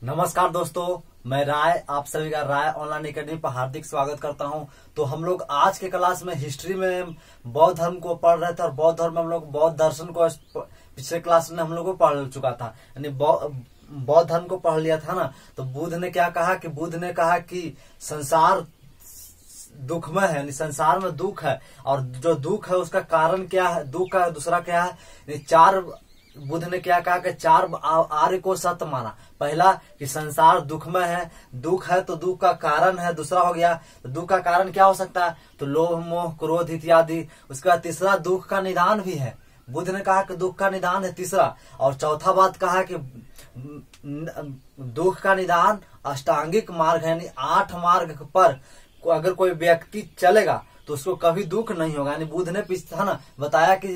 नमस्कार दोस्तों, मैं राय आप सभी का राय ऑनलाइन एकेडमी पर हार्दिक स्वागत करता हूं। तो हम लोग आज के क्लास में हिस्ट्री में बौद्ध धर्म को पढ़ रहे थे और बौद्ध धर्म में हम लोग बौद्ध दर्शन को पिछले क्लास में हम लोग को पढ़ चुका था, यानी बौद्ध धर्म को पढ़ लिया था ना। तो बुद्ध ने क्या कहा कि बुद्ध ने कहा कि संसार दुखमय है, यानी संसार में दुख है और जो दुख है उसका कारण क्या है, दुख का दूसरा क्या है। चार बुद्ध ने क्या कहा कि चार आर्य को सत्य माना। पहला कि संसार दुखमय है, दुख है तो दुख का कारण है। दूसरा हो गया तो दुख का कारण क्या हो सकता है, तो लोभ मोह क्रोध इत्यादि। उसके बाद तीसरा दुख का निदान भी है, बुद्ध ने कहा कि दुख का निदान है तीसरा। और चौथा बात कहा कि दुख का निदान अष्टांगिक मार्ग है, यानी 8 मार्ग पर अगर कोई व्यक्ति चलेगा तो उसको कभी दुख नहीं होगा। यानी बुद्ध ने था ना बताया कि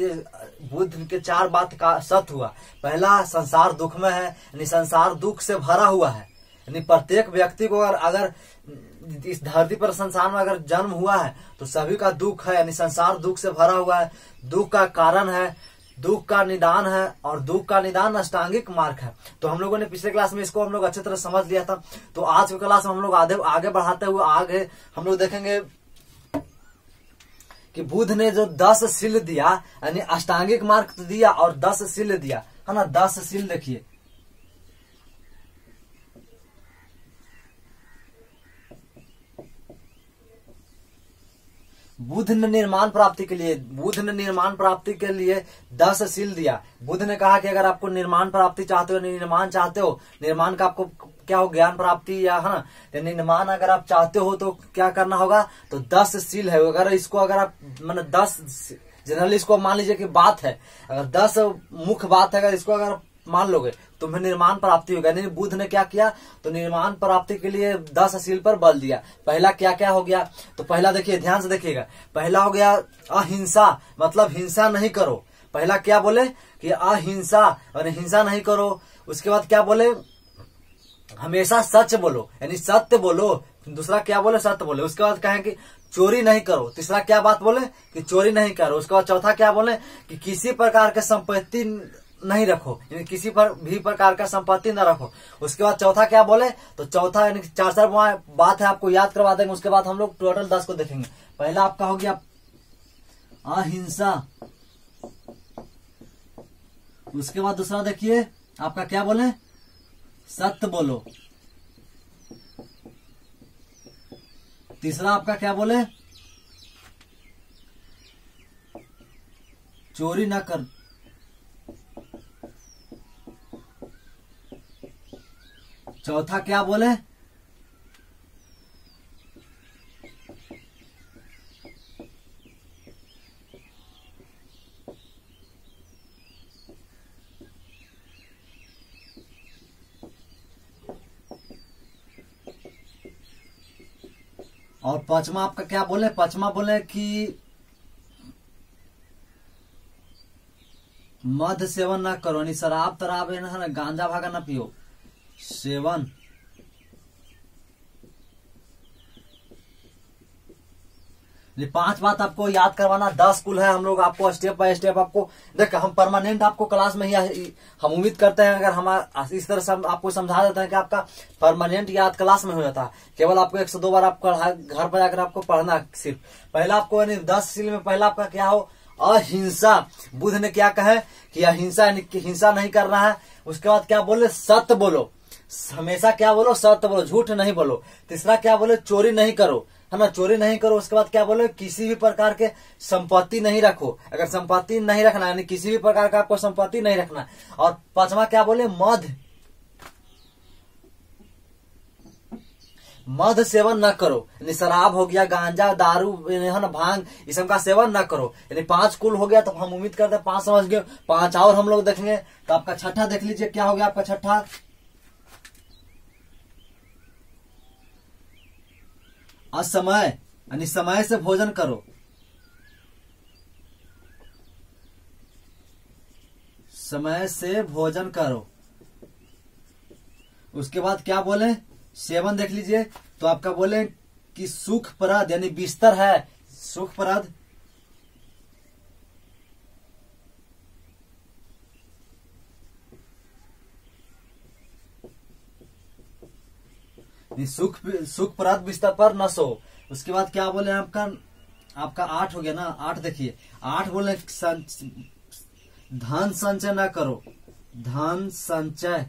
बुद्ध के 4 बात का सत्य हुआ। पहला, संसार दुख में है, यानी संसार दुख से भरा हुआ है। यानी प्रत्येक व्यक्ति को अगर इस धरती पर संसार में अगर जन्म हुआ है तो सभी का दुख है, यानी संसार दुख से भरा हुआ है। दुख का कारण है, दुख का निदान है और दुख का निदान अष्टांगिक मार्ग है। तो हम लोगों ने पिछले क्लास में इसको हम लोग अच्छी तरह समझ लिया था। तो आज के क्लास में हम लोग आगे बढ़ाते हुए आगे हम लोग देखेंगे कि बुद्ध ने जो 10 शील दिया, यानी अष्टांगिक मार्ग दिया और 10 शील दिया, है ना। 10 शील देखिए, बुद्ध ने निर्माण प्राप्ति के लिए 10 शील दिया। बुद्ध ने कहा कि अगर आपको निर्माण प्राप्ति चाहते हो, निर्माण चाहते हो, निर्माण का आपको क्या हो, ज्ञान प्राप्ति या है ना, तो निर्माण अगर आप चाहते हो तो क्या करना होगा, तो 10 शील है। अगर इसको अगर आप मैंने 10 जनरली इसको मान लीजिए कि बात है, अगर 10 मुख्य बात है, अगर इसको अगर मान लोगे तुम्हें निर्माण प्राप्ति होगा। नहीं, बुद्ध ने क्या किया, तो निर्माण प्राप्ति के लिए 10 शील पर बल दिया। पहला क्या क्या हो गया, तो पहला देखिए, ध्यान से देखिएगा। पहला हो गया अहिंसा, मतलब हिंसा नहीं करो। पहला क्या बोले कि अहिंसा, और हिंसा नहीं करो। उसके बाद क्या बोले, हमेशा सच बोलो, यानी सत्य बोलो। दूसरा क्या बोले, सत्य बोले। उसके बाद कहें कि चोरी नहीं करो। तीसरा क्या बात बोले कि चोरी नहीं करो। उसके बाद चौथा क्या बोले कि किसी प्रकार के संपत्ति नहीं रखो, यानी किसी पर भी प्रकार का संपत्ति न रखो। उसके बाद चौथा क्या बोले, तो चौथा यानी 4 बात है, आपको याद करवा देंगे। उसके बाद हम लोग टोटल 10 को देखेंगे। पहला आपका हो गया अहिंसा। उसके बाद दूसरा देखिए आपका क्या बोले, सत्य बोलो। तीसरा आपका क्या बोले, चोरी ना कर। चौथा क्या बोले, और पांचवा आपका क्या बोले, पांचवा बोले कि मद सेवन ना करो, यानी शराब तराब है ना, गांजा भागा ना पियो, सेवन। ये 5 बात आपको याद करवाना। 10 कुल है, हम लोग आपको स्टेप बाय स्टेप आपको देख, हम परमानेंट आपको क्लास में ही हम उम्मीद करते हैं अगर हम इस तरह से हम आपको समझा देते हैं कि आपका परमानेंट याद क्लास में हो जाता है। केवल आपको 1 से 2 बार आपको घर पर जाकर आपको पढ़ना। सिर्फ पहला आपको यानी 10 शील में पहला आपका क्या हो, अहिंसा। बुद्ध ने क्या कहा कि अहिंसा यानी हिंसा नहीं करना है। उसके बाद क्या बोले, सत्य बोलो, हमेशा क्या बोलो, सत्य बोलो, झूठ नहीं बोलो। तीसरा क्या बोले, चोरी नहीं करो, है ना, चोरी नहीं करो। उसके बाद क्या बोले, किसी भी प्रकार के संपत्ति नहीं रखो। अगर संपत्ति नहीं रखना यानी किसी भी प्रकार का आपको संपत्ति नहीं रखना। और पांचवा क्या बोले, मद सेवन न करो, यानी शराब हो गया, गांजा दारू है ना, भांग, इस सब का सेवन न करो। यानी 5 कुल हो गया। तो हम उम्मीद करते हैं 5 समझ गए। 5 और हम लोग देखेंगे। तो आपका छठा देख लीजिए, क्या हो गया आपका छठा, असमय, यानी समय से भोजन करो। समय से भोजन करो। उसके बाद क्या बोले, सेवन देख लीजिए। तो आपका बोले कि सुखप्रद, यानी बिस्तर है सुखप्रद, सुखप्रद बिस्तर पर न सो। उसके बाद क्या बोले आपका 8 हो गया ना। 8 देखिए, 8 बोले धन संचय न करो, धन संचय।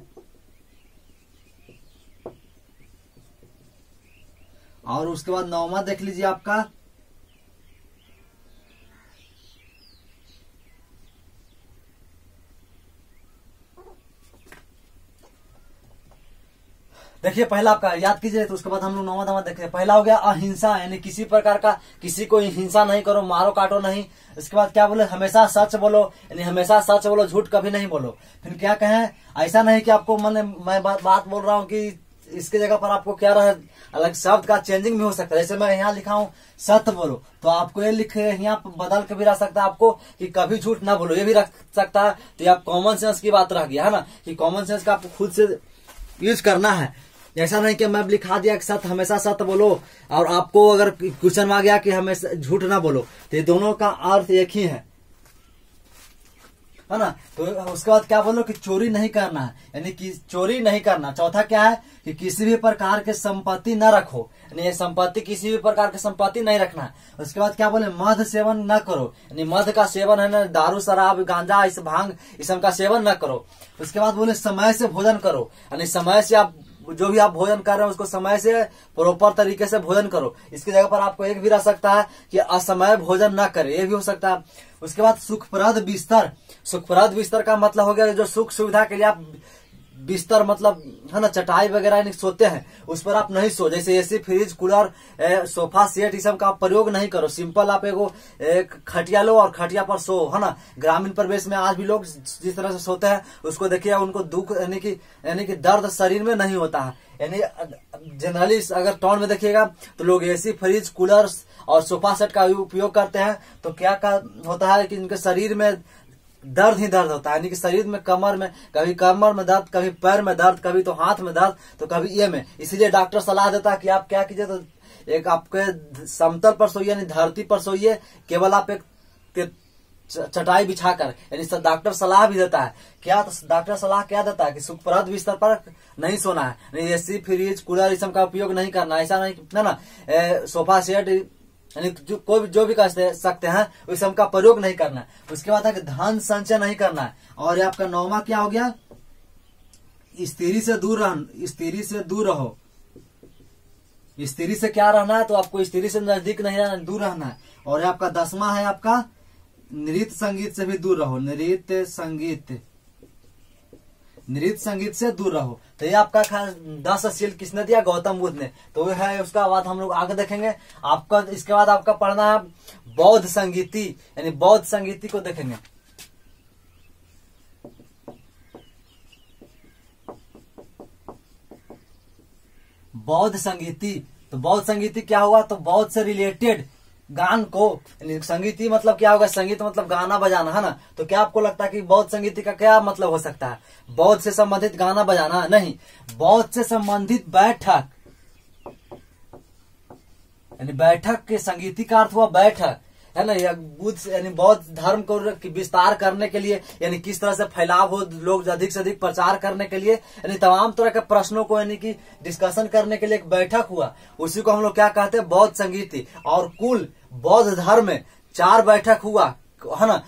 और उसके बाद 9वां देख लीजिए आपका देखिए, पहला आपका याद कीजिए, तो उसके बाद हम लोग 9वां देखें। पहला हो गया अहिंसा, यानी किसी प्रकार का किसी को हिंसा नहीं करो, मारो काटो नहीं। इसके बाद क्या बोले, हमेशा सच बोलो, यानी हमेशा सच बोलो, झूठ कभी नहीं बोलो। फिर क्या कहें, ऐसा नहीं कि आपको मैं बात बोल रहा हूँ कि इसके जगह पर आपको क्या रहे, अलग शब्द का चेंजिंग भी हो सकता है। जैसे मैं यहाँ लिखा हूँ सत्य बोलो, तो आपको ये लिखे यहाँ बदल के भी रह सकता है आपको कि कभी झूठ ना बोलो, ये भी रख सकता है। तो ये आप कॉमन सेंस की बात रह गया है ना, कि कॉमन सेंस का आपको खुद से यूज करना है। ऐसा नहीं कि मैं लिखा दिया कि सत्य, हमेशा सत्य बोलो, और आपको अगर क्वेश्चन आ गया कि हमेशा झूठ ना बोलो, तो ये दोनों का अर्थ एक ही है ना। तो उसके बाद क्या बोलो कि चोरी नहीं करना है, यानी कि चोरी नहीं करना। चौथा क्या है कि किसी भी प्रकार के संपत्ति न रखो, यानी संपत्ति, किसी भी प्रकार की संपत्ति नहीं रखना है। उसके बाद क्या बोले, मद सेवन न करो, यानी मद का सेवन है ना, दारू शराब गांजा इस भांग इस सब का सेवन न करो। उसके बाद बोले समय से भोजन करो, यानी समय से आप जो भी आप भोजन कर रहे हैं उसको समय से प्रॉपर तरीके से भोजन करो। इसकी जगह पर आपको एक भी रह सकता है कि असमय भोजन ना करे, ये भी हो सकता है। उसके बाद सुखप्रद बिस्तर, सुखप्रद बिस्तर का मतलब हो गया जो सुख सुविधा के लिए आप बिस्तर मतलब है ना, चटाई वगैरह सोते हैं, उस पर आप नहीं सो। जैसे AC, fridge, cooler, sofa set, इस सब का प्रयोग नहीं करो। सिंपल आप एक खटिया लो और खटिया पर सो, है ना। ग्रामीण परिवेश में आज भी लोग जिस तरह से सोते हैं उसको देखिए, उनको दुख यानी कि दर्द शरीर में नहीं होता है। यानी जनरली अगर टाउन में देखिएगा तो लोग एसी, फ्रिज, कूलर और सोफा सेट का उपयोग करते हैं, तो क्या होता है कि इनके शरीर में दर्द ही दर्द होता है, यानी कि शरीर में कमर में दर्द, कभी पैर में दर्द, कभी तो हाथ में दर्द, तो कभी ये में। इसलिए डॉक्टर सलाह देता है कि आप क्या कीजिए, तो एक आपके समतल पर सोइए, यानी धरती पर सोइए, केवल आप एक चटाई बिछाकर, यानी डॉक्टर सलाह भी देता है क्या, तो डॉक्टर सलाह क्या देता है कि सुखप्रद बिस्तर पर नहीं सोना है, एसी, फ्रिज, कूलर इस सब का उपयोग नहीं करना। ऐसा नहीं ना, सोफा सेट यानी जो भी कर सकते हैं उस सब का प्रयोग नहीं करना है। उसके बाद है कि धन संचय नहीं करना है। और आपका 9वां क्या हो गया, स्त्री से दूर रहो। स्त्री से क्या रहना है, तो आपको स्त्री से नजदीक नहीं रहना, दूर रहना है। और आपका 10वां है आपका नृत्य संगीत से भी दूर रहो, नृत्य संगीत से दूर रहो। तो ये आपका 10 शील किसने दिया, गौतम बुद्ध ने। तो वो है, उसका बाद हम लोग आगे देखेंगे। आपका इसके बाद आपका पढ़ना है बौद्ध संगीति, यानी बौद्ध संगीति को देखेंगे। बौद्ध संगीति, तो बौद्ध संगीति क्या हुआ, तो बौद्ध से रिलेटेड गान को, संगीति मतलब क्या होगा, संगीत मतलब गाना बजाना, है ना। तो क्या आपको लगता है कि बौद्ध संगीति का क्या मतलब हो सकता है, बौद्ध से संबंधित गाना बजाना? नहीं, बौद्ध से संबंधित बैठक, यानी बैठक के संगीति का अर्थ हुआ बैठक, है ना। बुद्ध यानी बौद्ध धर्म को विस्तार करने के लिए, यानी किस तरह से फैलाव हो, लोग अधिक से अधिक प्रचार करने के लिए, यानी तमाम तरह के प्रश्नों को यानी कि डिस्कशन करने के लिए एक बैठक हुआ, उसी को हम लोग क्या कहते हैं, बौद्ध संगीति। और कुल बौद्ध धर्म में 4 बैठक हुआ, है ना।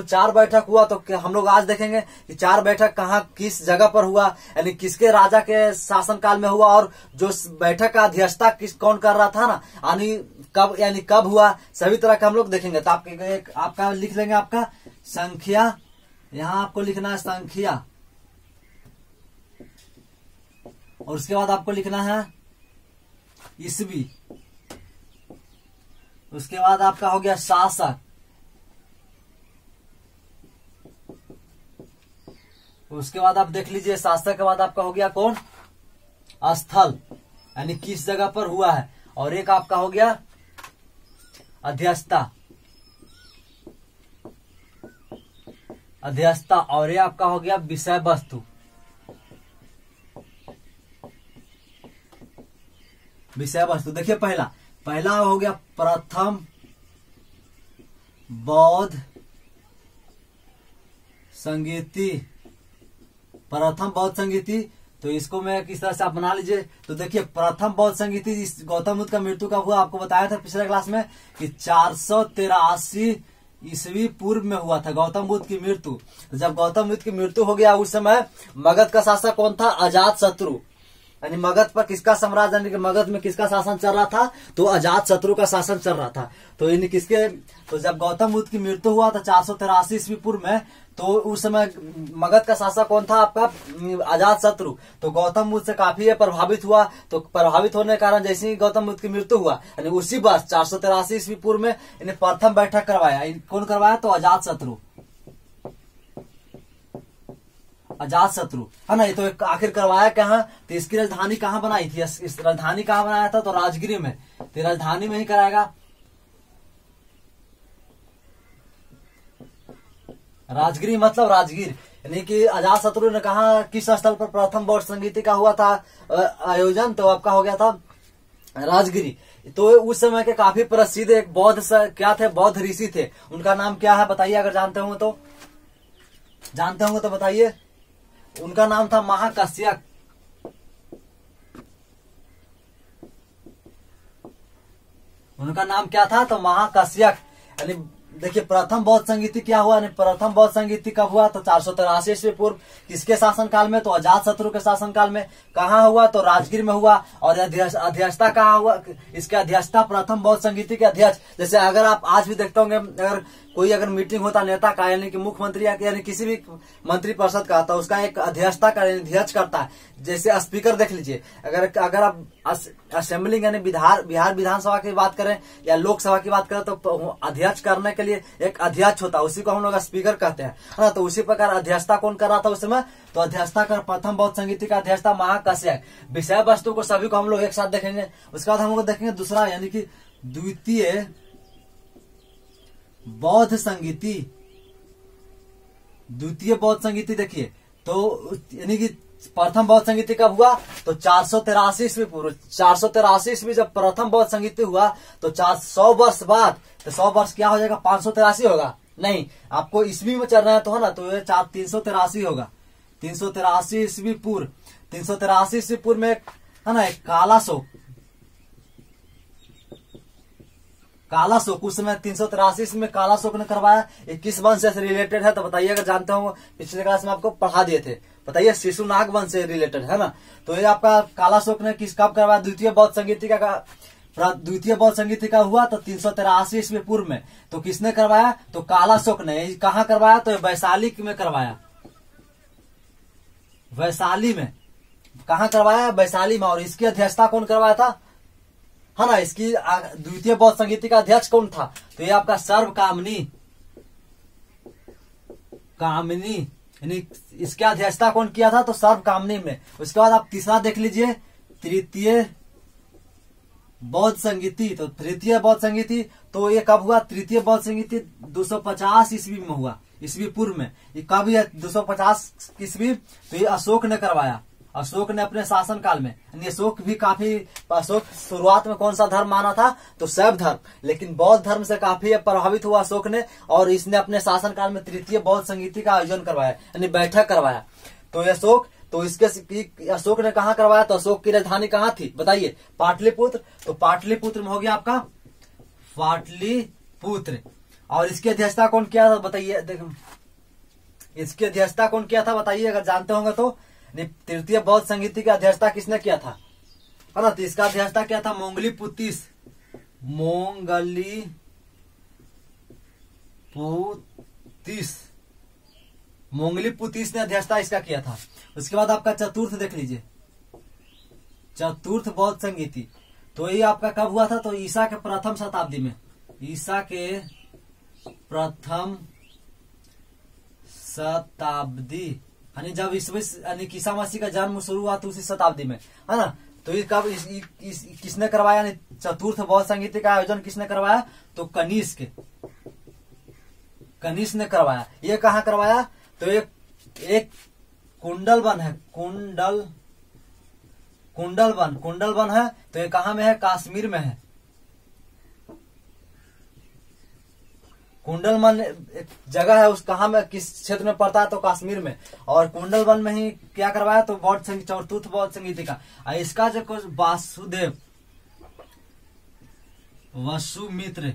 4 बैठक हुआ, तो हम लोग आज देखेंगे कि 4 बैठक कहाँ किस जगह पर हुआ, यानी किसके राजा के शासनकाल में हुआ, और जो बैठक का अध्यक्षता कौन कर रहा था ना, यानी कब हुआ, सभी तरह का हम लोग देखेंगे। तो आपका लिख लेंगे आपका संख्या, यहाँ आपको लिखना है संख्या, और उसके बाद आपको लिखना है ईस्वी। उसके बाद आपका हो गया शासक, उसके बाद आप देख लीजिए शासक के बाद आपका हो गया कौन, स्थल, यानी किस जगह पर हुआ है। और एक आपका हो गया अध्यक्षता, और ये आपका हो गया विषय वस्तु। देखिए पहला हो गया प्रथम बौद्ध संगीति, तो इसको मैं किस तरह से आप बना लीजिए। तो देखिए प्रथम बौद्ध संगीति गौतम बुद्ध का मृत्यु कब हुआ, आपको बताया था पिछले क्लास में कि 483 ईस्वी पूर्व में हुआ था गौतम बुद्ध की मृत्यु। तो जब गौतम बुद्ध की मृत्यु हो गया उस समय मगध का शासक कौन था, अजात शत्रु। यानी मगध पर किसका साम्राज्य, यानी कि मगध में किसका शासन चल रहा था, तो अजात शत्रु का शासन चल रहा था। तो इन किसके, तो जब गौतम बुद्ध की मृत्यु हुआ था 483 ईस्वी पूर्व में, तो उस समय मगध का शासक कौन था आपका, अजात शत्रु। तो गौतम बुद्ध से काफी प्रभावित हुआ। तो प्रभावित होने के कारण जैसे ही गौतम बुद्ध की मृत्यु हुआ, यानी उसी वर्ष 483 ईस्वी पूर्व में इन्हें प्रथम बैठक करवाया। कौन करवाया, तो अजात शत्रु, अजात शत्रु है ना। ये तो आखिर करवाया कहाँ, तो इसकी राजधानी कहाँ बनाई थी, इस राजधानी कहाँ बनाया था, तो राजगिरी में। तो राजधानी में ही कराएगा, राजगिरी मतलब राजगीर। यानी कि अजात शत्रु ने कहा किस स्थल पर प्रथम बौद्ध संगीति का हुआ था आयोजन, तो आपका हो गया था राजगिरी। तो उस समय के काफी प्रसिद्ध एक बौद्ध क्या थे, बौद्ध ऋषि थे। उनका नाम क्या है बताइए, अगर जानते होंगे तो, जानते होंगे तो बताइए। उनका नाम था महाकाश्यप। उनका नाम क्या था, तो महाकाश्यप। यानी देखिए प्रथम बौद्ध संगीति क्या हुआ, प्रथम बौद्ध संगीति कब हुआ, तो 483 ईस्वी पूर्व। किसके शासन काल में, तो अजात शत्रु के शासन काल में। कहाँ हुआ, तो राजगीर में हुआ। और अध्यक्षता कहाँ हुआ, इसके अध्यक्षता प्रथम बौद्ध संगीति के अध्यक्ष, जैसे अगर आप आज भी देखते होंगे, अगर मीटिंग होता नेता का, यानी कि मुख्यमंत्री यानी किसी भी मंत्री परिषद का, तो उसका एक अध्यक्षता का अध्यक्ष करता है। जैसे स्पीकर देख लीजिए, अगर आप असेंबली यानी बिहार विधानसभा की बात करें या लोकसभा की बात करें, तो अध्यक्ष करने के लिए एक अध्यक्ष होता है, उसी को हम लोग स्पीकर कहते हैं, है ना। तो उसी प्रकार अध्यक्षता कौन कर रहा था उस समय, तो अध्यक्षता कर प्रथम बौद्ध संगीति का अध्यक्षता महाकाश्यप। विषय वस्तु को सभी को हम लोग एक साथ देखेंगे। उसके बाद हम लोग देखेंगे दूसरा, यानी कि द्वितीय बौद्ध संगीति। द्वितीय बौद्ध संगीति देखिए, तो यानी कि प्रथम बौद्ध संगीति कब हुआ, तो 483 ईस्वी पूर्व। 483 ईस्वी जब प्रथम बौद्ध संगीति हुआ, तो 100 वर्ष बाद, तो 100 वर्ष क्या हो जाएगा, 583 होगा, नहीं आपको ईस्वी में चल रहा है तो है ना, तो ये 383 होगा। 383 ईस्वी पूर्व। 383 ईस्वी पूर्व में है ना एक काला शोक उस समय 383 में काला शोक ने करवाया। ये किस वंश से रिलेटेड है, तो बताइए अगर जानते हो। पिछले क्लास में आपको पढ़ा दिए थे, बताइए शिशुनाग वंश से रिलेटेड है ना। तो ये आपका काला शोक ने कब करवाया, द्वितीय बौद्ध संगीति का द्वितीय बौद्ध संगीति का हुआ, तो 383 ईस्वी पूर्व में। तो किसने करवाया, तो काला शोक ने। कहाँ करवाया, तो वैशाली में करवाया, वैशाली में। कहाँ करवाया, वैशाली में। और इसकी अध्यक्षता कौन करवाया था, है ना। इसकी द्वितीय बौद्ध संगीति का अध्यक्ष कौन था, तो ये आपका सर्वकामनी यानी इसकी अध्यक्षता कौन किया था, तो सर्वकामनी में। उसके बाद आप तीसरा देख लीजिए, तृतीय बौद्ध संगीति। तो तृतीय बौद्ध संगीति, तो ये कब हुआ, तृतीय बौद्ध संगीति 250 ईस्वी में हुआ, ईस्वी पूर्व में। ये कब है, 250 ईस्वी। तो ये अशोक ने करवाया, अशोक ने अपने शासन काल में। अशोक भी काफी, अशोक शुरुआत में कौन सा धर्म माना था, तो शैव धर्म, लेकिन बौद्ध धर्म से काफी प्रभावित हुआ अशोक ने, और इसने अपने शासन काल में तृतीय बौद्ध संगीति का आयोजन करवाया, यानी बैठक करवाया। तो अशोक, तो इसके अशोक ने कहाँ करवाया, तो अशोक की राजधानी कहाँ थी बताइए, पाटलिपुत्र। तो पाटलिपुत्र में हो गया आपका पाटलिपुत्र। और इसकी अध्यक्षता कौन किया था बताइए, देखो इसकी अध्यक्षता कौन किया था बताइए, अगर जानते होंगे तो। तृतीय बौद्ध संगीति की अध्यक्षता किसने किया था, है ना। तो इसका अध्यक्षता क्या था, मोंगलीपुतीस ने अध्यक्षता इसका किया था। उसके बाद आपका चतुर्थ देख लीजिए, चतुर्थ बौद्ध संगीति। तो ये आपका कब हुआ था, तो ईसा के प्रथम शताब्दी में। ईसा के प्रथम शताब्दी, यानी जब यानी ईसा मसीह का जन्म शुरू हुआ तो उसी शताब्दी में, है ना। तो ये कब किसने करवाया, यानी चतुर्थ बौद्ध संगीति का आयोजन किसने करवाया, तो कनिष्क ने करवाया। ये कहाँ करवाया, तो एक कुंडलवन है, कुंडलवन है। तो ये कहाँ में है, कश्मीर में है, कुंडलवन एक जगह है, उस कहाँ में किस क्षेत्र में पड़ता है, तो कश्मीर में। और कुंडलवन में ही क्या करवाया, तो बौद्ध संगीत, चतुर्थ बौद्ध संगीतिका। इसका जो कुछ वासुदेव वसुमित्र,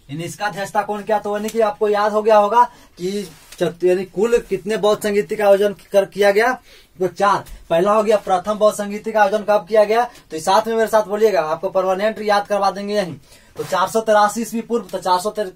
इसका अध्यक्षता कौन किया, तो यानी कि आपको याद हो गया होगा कि यानी कुल कितने बौद्ध संगीत का आयोजन किया गया, तो 4। पहला हो गया प्रथम बौद्ध संगीत का आयोजन कब किया गया, तो साथ में मेरे साथ बोलिएगा, आपको परमानेंट याद करवा देंगे यही। तो 483 ईस्वी पूर्व, तो 400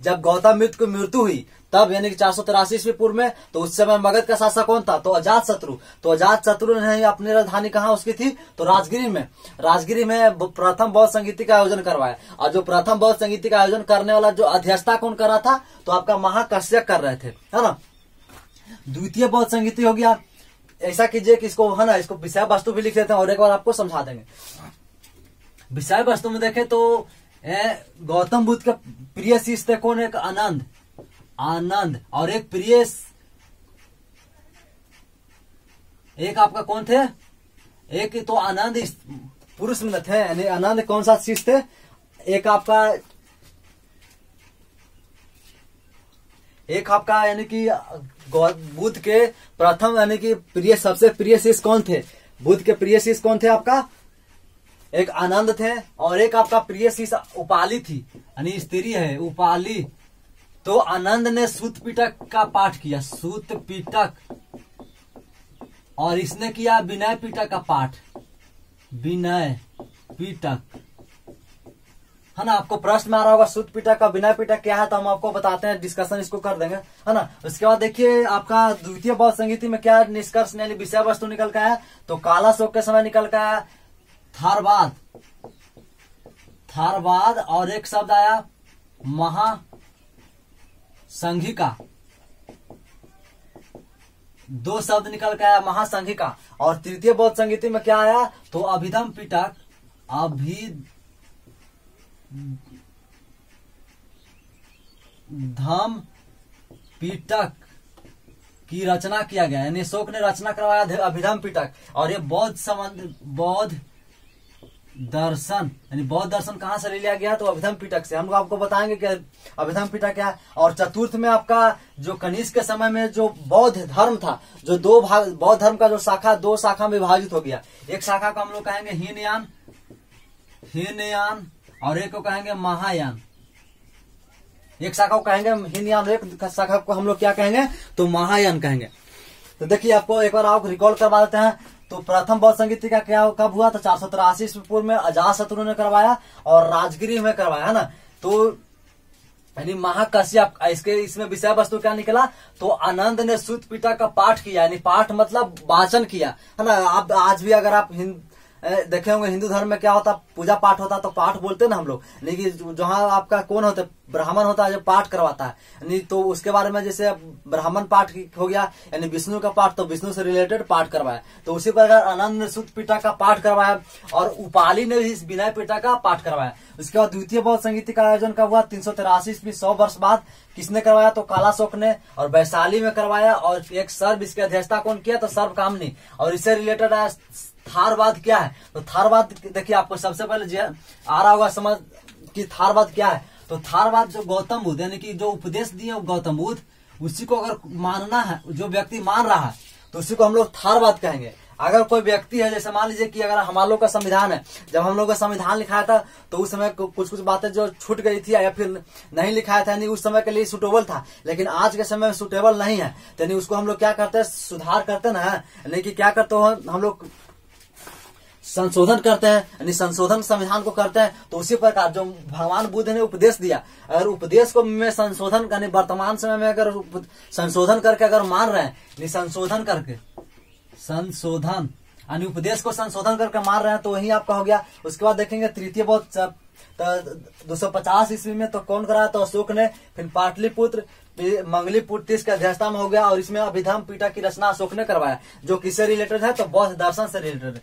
जब गौतम बुद्ध की मृत्यु हुई तब, यानी कि 483 ईस्वी पूर्व में, तो उस समय मगध का शासक कौन था, तो अजात शत्रु। तो अजात शत्रु ने अपनी राजधानी कहाँ उसकी थी, तो राजगिरी में। राजगिरी में प्रथम बौद्ध संगीत का आयोजन करवाया। और जो प्रथम बौद्ध संगीत का आयोजन करने वाला जो अध्यक्षता कौन कर रहा था, तो आपका महाकश्यप कर रहे थे, है ना। द्वितीय बौद्ध संगीत हो गया। ऐसा कीजिए कि इसको, है ना, इसको विषय वस्तु भी लिख लेते हैं और एक बार आपको समझा देंगे। विषय वस्तु में देखें तो गौतम बुद्ध के प्रिय शिष्य थे कौन, एक आनंद और एक प्रिय, एक आपका कौन थे, एक तो आनंद पुरुष में थे, यानी आनंद कौन सा शिष्य थे, एक आपका यानी कि बुद्ध के प्रथम यानी कि प्रिय, सबसे प्रिय शिष्य कौन थे, बुद्ध के प्रिय शिष्य कौन थे आपका, एक आनंद थे। और एक आपका प्रिय शिष्य उपाली थी, यानी स्त्री है उपाली। तो आनंद ने सूत पिटक का पाठ किया, सूत पिटक, और इसने किया विनय पिटक का पाठ, विनय पिटक, है ना। आपको प्रश्न में आ रहा होगा सूत पिटक का विनय पिटक क्या है, तो हम आपको बताते हैं, डिस्कशन इसको कर देंगे, है ना। उसके बाद देखिए आपका द्वितीय बौद्ध संगीति में क्या निष्कर्ष यानी विषय वस्तु निकल का है, तो काला शोक के समय निकल का है थारवाद, और एक शब्द आया महासंघिका, 2 शब्द निकल के आया महासंघिका। और तृतीय बौद्ध संगीति में क्या आया, तो अभिधम पिटक, अभिधम पिटक की रचना किया गया, यानी शोक ने रचना करवाया अभिधम पिटक। और ये बौद्ध दर्शन, यानी बौद्ध दर्शन कहाँ से ले लिया गया, तो अभिधम पिटक से। हम लोग आपको बताएंगे कि अभिधम पिटक क्या है। और चतुर्थ में आपका जो कनिष्क के समय में जो बौद्ध धर्म था, जो 2 भाग, बौद्ध धर्म का जो शाखा 2 शाखा में विभाजित हो गया। एक शाखा को हम लोग कहेंगे हीनयान और एक को कहेंगे महायान। एक शाखा को कहेंगे हीनयान, एक शाखा को हम लोग क्या कहेंगे, तो महायान कहेंगे। तो देखिए आपको एक बार आप रिकॉल करवा देते हैं। तो प्रथम बौद्ध संगीत का क्या कब हुआ, तो 483 ईस्वी पूर्व में अजात शत्रु ने करवाया और राजगिरी में करवाया, है ना। तो यानी महाकश्यप, इसमें विषय वस्तु क्या निकला, तो आनंद ने सूत पिटक का पाठ किया, यानी पाठ मतलब वाचन किया, है ना। आप आज भी अगर आप देखे होंगे हिंदू धर्म में क्या होता, पूजा पाठ होता तो पाठ बोलते ना हम लोग, लेकिन जहाँ आपका कौन होता, ब्राह्मण होता है जो पाठ करवाता है, नहीं तो उसके बारे में जैसे ब्राह्मण पाठ हो गया, यानी विष्णु का पाठ, तो विष्णु से रिलेटेड पाठ करवाया। तो उसी प्रकार आनंद ने सूत पिटक का पाठ करवाया और उपाली ने भी विनय पिटक का पाठ करवाया। उसके बाद द्वितीय बौद्ध संगीत का आयोजन कब हुआ, 383 ईस्वी, 100 वर्ष बाद। किसने करवाया, तो कालाशोक ने, और वैशाली में करवाया। और एक सर्व, इसकी अध्यक्षता कौन किया, तो सर्वकामनी। और इससे रिलेटेड थारवाद क्या है, तो थारवाद देखिए आपको सबसे पहले आ रहा होगा समझ कि थारवाद क्या है। तो थारवाद जो गौतम बुद्ध यानी कि जो उपदेश दिए गौतम बुद्ध, उसी को अगर मानना है, जो व्यक्ति मान रहा है तो उसी को हम लोग थारवाद कहेंगे। अगर कोई व्यक्ति है, जैसे मान लीजिए कि अगर हम लोग का संविधान है, जब हम लोग का संविधान लिखाया था तो उस समय कुछ बातें जो छूट गई थी या फिर नहीं लिखाया था, यानी उस समय के लिए सूटेबल था, लेकिन आज के समय में सूटेबल नहीं है, यानी उसको हम लोग क्या करते हैं, सुधार करते ना, यानी कि क्या करते हो हम लोग, संशोधन करते हैं, यानी संशोधन संविधान को करते हैं। तो उसी प्रकार जो भगवान बुद्ध ने उपदेश दिया, अगर उपदेश को में संशोधन करने, वर्तमान समय में अगर संशोधन करके अगर मान रहे हैं, संशोधन करके, संशोधन यानी उपदेश को संशोधन करके मार रहे हैं, तो वही आपका हो गया। उसके बाद देखेंगे तृतीय बौद्ध 250 ईस्वी में तो कौन कराया, तो अशोक ने। फिर पाटलिपुत्र मंगलीपुत्र इसके अध्यक्षता में हो गया, और इसमें अभिधम पिटक की रचना अशोक ने करवाया, जो किससे रिलेटेड है, तो बौद्ध दर्शन से रिलेटेड है।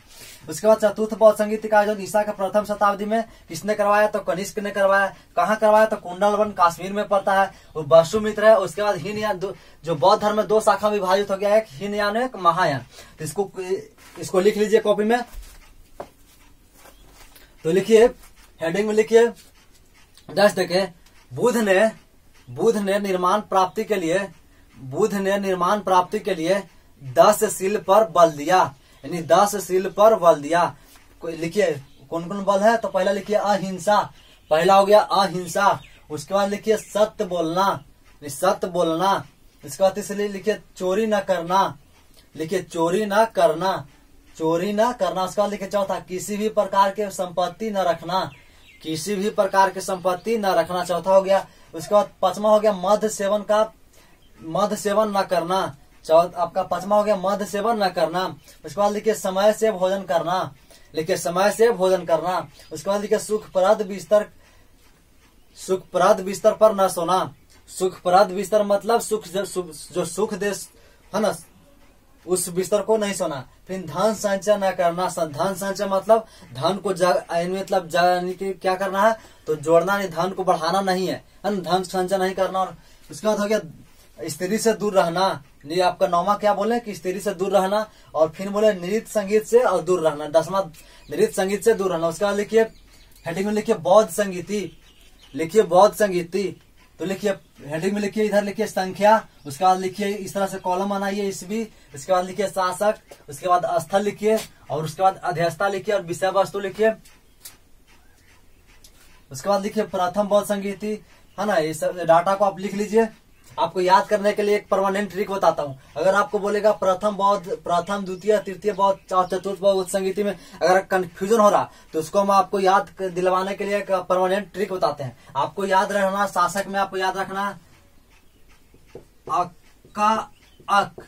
उसके बाद चतुर्थ बौद्ध संगीत का आयोजन ईसा के प्रथम शताब्दी में किसने करवाया, तो कनिष्क ने करवाया। कहाँ करवाया, तो कुंडलवन कश्मीर में पड़ता है, वो वसुमित्र है। उसके बाद हीनयान, जो बौद्ध धर्म में 2 शाखा विभाजित हो गया, एक हीनयान एक महायान। तो इसको लिख लीजिए कॉपी में, तो लिखिए हेडिंग में लिखिए, 10 देखे, बुद्ध ने बुध ने निर्माण प्राप्ति के लिए 10 शील पर बल दिया, यानी 10 शील पर बल दिया। लिखिए कौन कौन बल है, तो पहला लिखिए अहिंसा, पहला हो गया अहिंसा। उसके बाद लिखिए सत्य बोलना, सत्य बोलना। इसके बाद इसलिए लिखिए चोरी न करना, लिखिए चोरी न करना, चोरी न करना। उसके बाद लिखिए चौथा किसी भी प्रकार के संपत्ति न रखना, किसी भी प्रकार की संपत्ति न रखना, चौथा हो गया। उसके बाद पांचवा हो गया मद्य सेवन न करना, आपका पांचवा हो गया मद्य सेवन न करना। उसके बाद लिखिए समय से भोजन करना, लिखिए समय से भोजन करना। उसके बाद लिखिए सुखप्रद बिस्तर पर न सोना, सुखप्रद बिस्तर मतलब जो सुख दे है ना, उस बिस्तर को नहीं सोना। फिर धन संचय न करना, धन संचय मतलब धन को मतलब क्या करना है, तो जोड़ना नहीं, धन को बढ़ाना नहीं है ना, धन संचय नहीं करना। और उसके बाद हो गया स्त्री से दूर रहना, ये आपका नौवा क्या बोले कि स्त्री से दूर रहना। और फिर बोले नृत्य संगीत से और दूर रहना, 10वां नृत्य संगीत से दूर रहना। उसके बाद लिखिए हेडिंग में लिखिए बौद्ध संगीति, लिखिए बौद्ध संगीति। तो लिखिए हेडिंग में लिखिए, इधर लिखिए संख्या, उसके बाद लिखिए इस तरह से कॉलम बनाइए ईस्वी। उसके बाद लिखिए शासक, उसके बाद स्थल लिखिए, और उसके बाद अध्यक्षता लिखिए और विषय वस्तु लिखिए। उसके बाद लिखिए प्रथम बौद्ध संगीति, है ना, ये सब डाटा को आप लिख लीजिए। आपको याद करने के लिए एक परमानेंट ट्रिक बताता हूँ। अगर आपको बोलेगा प्रथम द्वितीय तृतीय बौद्ध और चतुर्थ बौद्ध संगीति में अगर कंफ्यूजन हो रहा, तो उसको हम आपको याद दिलवाने के लिए एक परमानेंट ट्रिक बताते हैं। आपको याद रखना, शासक में आपको याद रखना अक्का अक,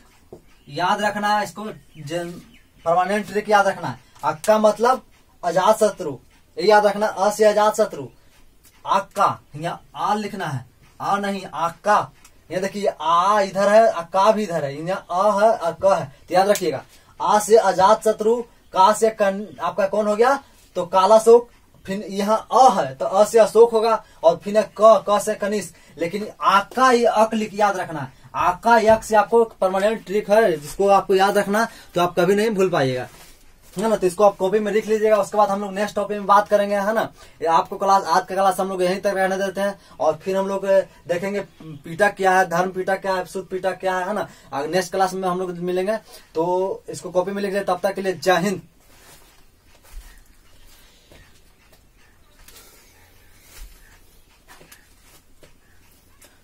याद रखना, इसको परमानेंट ट्रिक याद रखना। अक्का मतलब अजात शत्रु, ये याद रखना, अ से अजात शत्रु। अक्का यहाँ आ लिखना है, आ नहीं अक्का। ये देखिए आ इधर है, अक्का भी इधर है, यहाँ अ है और क है, तो याद रखिएगा। आ से अजात शत्रु, का से आपका कौन हो गया, तो कालाशोक। फिर यहाँ अ है तो अ से अशोक होगा, और फिर क से कनिष्क। लेकिन आका ये अक लिख याद रखना, आका यक से आपको परमानेंट ट्रिक है, जिसको आपको याद रखना, तो आप कभी नहीं भूल पाइएगा, है ना। तो इसको आप कॉपी में लिख लीजिएगा। उसके बाद हम लोग नेक्स्ट टॉपिक में बात करेंगे, है ना। आपको क्लास, आज का क्लास हम लोग यहीं तक रहने देते हैं, और फिर हम लोग देखेंगे पीटक क्या है, धर्म पीटक क्या है, शुद्ध पीटक क्या है ना। नेक्स्ट क्लास में हम लोग मिलेंगे, तो इसको कॉपी में लिख लीजिए। तब तक के लिए जय हिंद।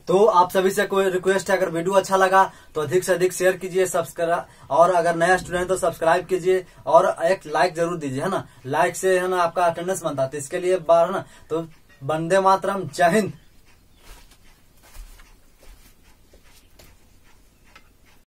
तो आप सभी से कोई रिक्वेस्ट है, अगर वीडियो अच्छा लगा तो अधिक से अधिक शेयर कीजिए, सब्सक्राइब, और अगर नया स्टूडेंट तो सब्सक्राइब कीजिए, और एक लाइक जरूर दीजिए, है ना। लाइक से है ना आपका अटेंडेंस बनता है, तो इसके लिए बार ना, तो वंदे मातरम, जय हिंद।